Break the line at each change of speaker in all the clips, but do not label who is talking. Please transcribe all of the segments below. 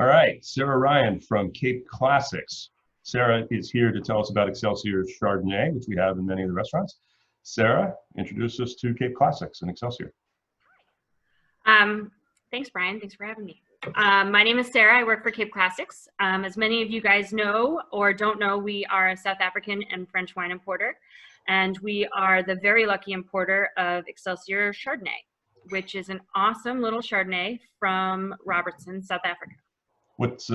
All right, Sarah Ryan from Cape Classics. Sarah is here to tell us about Excelsior Chardonnay, which we have in many of the restaurants. Sarah, introduce us to Cape Classics and Excelsior.
Um, Thanks, Brian. Thanks for having me. My name is Sarah. I work for Cape Classics. As many of you guys know or don't know, we are a South African and French wine importer, and we are the very lucky importer of Excelsior Chardonnay, which is an awesome little Chardonnay from Robertson, South Africa.
What's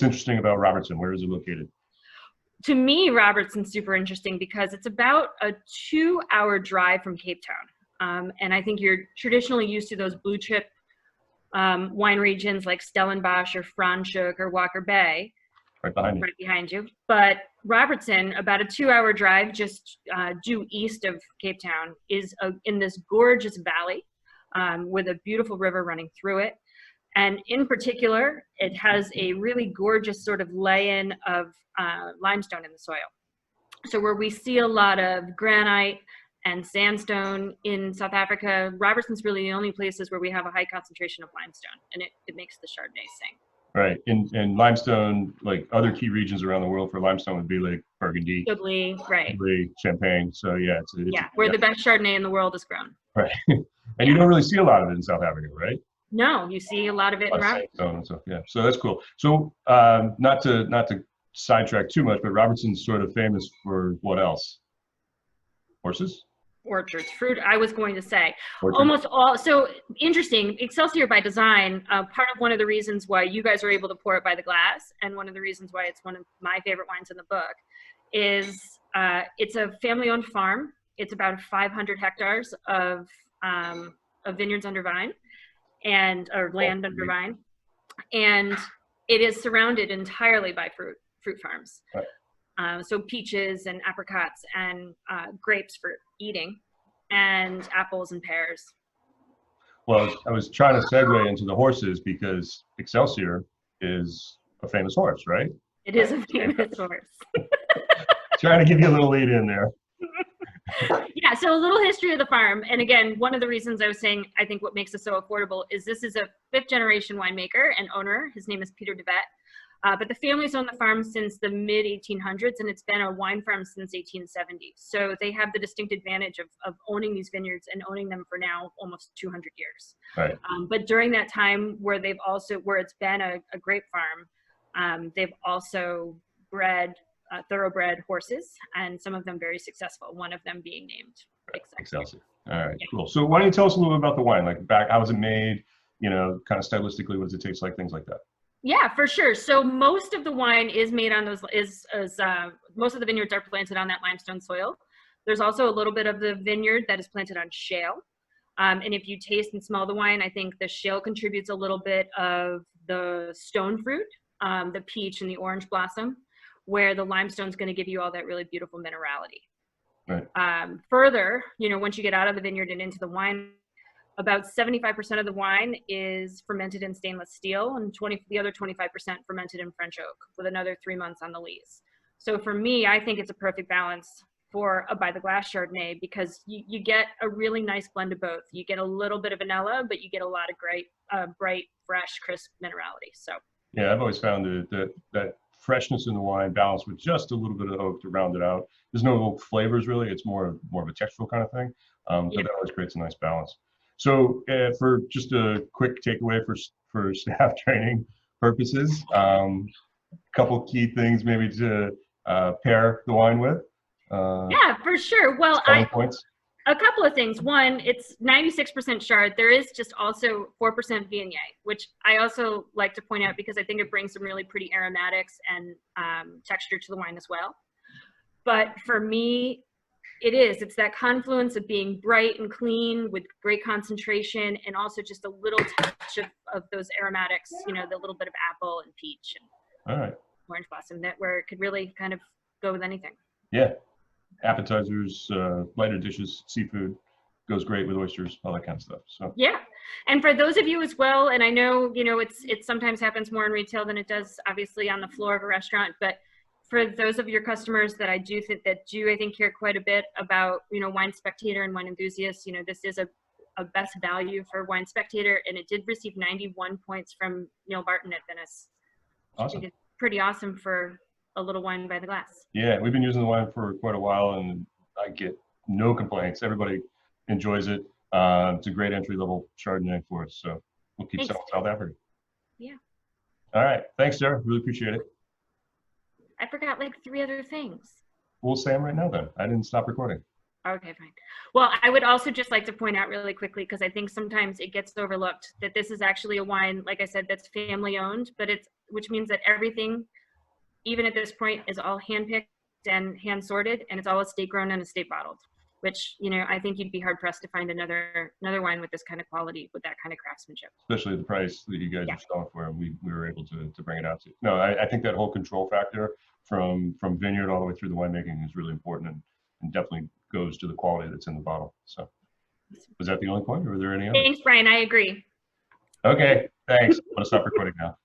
interesting about Robertson? Where is it located?
To me, Robertson's super interesting because it's about a 2-hour drive from Cape Town. And I think you're traditionally used to those blue chip wine regions like Stellenbosch or Franschhoek or Walker Bay.
Right
behind you. But Robertson, about a 2-hour drive just due east of Cape Town, is in this gorgeous valley with a beautiful river running through it. And in particular, it has a really gorgeous sort of lay-in of limestone in the soil. So where we see a lot of granite and sandstone in South Africa, Robertson's really the only places where we have a high concentration of limestone, and it makes the Chardonnay sing.
Right, and limestone, like other key regions around the world for limestone would be like Burgundy,
Chablis, right?
Chablis, Champagne. So yeah,
where the best Chardonnay in the world is grown.
Right, and you don't really see a lot of it in South Africa, right?
No, you see a lot of it in Robertson.
And stuff. Yeah, so that's cool. So not to sidetrack too much, but Robertson's sort of famous for what else? Horses?
Orchards, fruit. I was going to say
Orchards.
Almost all. So interesting. Excelsior by design. Part of one of the reasons why you guys are able to pour it by the glass, and one of the reasons why it's one of my favorite wines in the book, is it's a family-owned farm. It's about 500 hectares of vineyards under vine, or land under vine, and it is surrounded entirely by fruit farms.
Right.
So peaches and apricots and grapes for eating, and apples and pears.
Well, I was trying to segue into the horses because Excelsior is a famous horse, right?
It is a famous horse.
Trying to give you a little lead in there.
Yeah, so a little history of the farm. And again, one of the reasons I was saying I think what makes it so affordable is this is a 5th generation winemaker and owner. His name is Peter DeVette. But the family's owned the farm since the mid-1800s, and it's been a wine farm since 1870. So they have the distinct advantage of owning these vineyards and owning them for now almost 200 years.
Right.
But during that time where it's been a grape farm, they've also bred thoroughbred horses, and some of them very successful, one of them being named
Excelsior. All right, cool. So why don't you tell us a little bit about the wine, like how was it made, kind of stylistically, what does it taste like, things like that?
Yeah, for sure. So most of the wine is made on those, most of the vineyards are planted on that limestone soil. There's also a little bit of the vineyard that is planted on shale. And if you taste and smell the wine, I think the shale contributes a little bit of the stone fruit, the peach and the orange blossom, where the limestone is going to give you all that really beautiful minerality.
Right.
Further, once you get out of the vineyard and into the wine, about 75% of the wine is fermented in stainless steel, and the other 25% fermented in French oak, with another 3 months on the lees. So for me, I think it's a perfect balance for a by the glass Chardonnay, because you get a really nice blend of both. You get a little bit of vanilla, but you get a lot of great, bright, fresh, crisp minerality. So
yeah, I've always found that freshness in the wine balanced with just a little bit of oak to round it out. There's no oak flavors really. It's more of a textural kind of thing. So that always creates a nice balance. So for just a quick takeaway for staff training purposes, a couple key things maybe to pair the wine with.
Yeah, for sure. Well,
points.
A couple of things. One, it's 96% Chard. There is just also 4% Viognier, which I also like to point out because I think it brings some really pretty aromatics and texture to the wine as well. But for me, it's that confluence of being bright and clean with great concentration, and also just a little touch of those aromatics, the little bit of apple and peach and orange blossom, where it could really kind of go with anything.
Yeah. Appetizers, lighter dishes, seafood goes great with oysters, all that kind of stuff. So
yeah, and for those of you as well, and I know it sometimes happens more in retail than it does obviously on the floor of a restaurant, but for those of your customers that I think care quite a bit about Wine Spectator and wine enthusiasts, this is a best value for Wine Spectator, and it did receive 91 points from Neil Barton at Venice
Awesome.
I think it's pretty awesome for a little wine by the glass.
Yeah, we've been using the wine for quite a while, and I get no complaints. Everybody enjoys it. It's a great entry level Chardonnay for us, so we'll keep selling South Africa.
Yeah.
All right, thanks, Sarah. Really appreciate it.
I forgot like 3 other things.
We'll say them right now then. I didn't stop recording.
Okay, fine. Well, I would also just like to point out really quickly, because I think sometimes it gets overlooked, that this is actually a wine, like I said, that's family owned, but which means that everything, even at this point, is all hand-picked and hand-sorted, and it's all estate-grown and estate-bottled, which, you know, I think you'd be hard-pressed to find another wine with this kind of quality, with that kind of craftsmanship.
Especially the price that you guys are selling for, and we were able to bring it out to. No, I think that whole control factor from vineyard all the way through the winemaking is really important, and definitely goes to the quality that's in the bottle. So was that the only point, or were there any others?
Thanks, Brian. I agree.
Okay, thanks. I'm gonna stop recording now.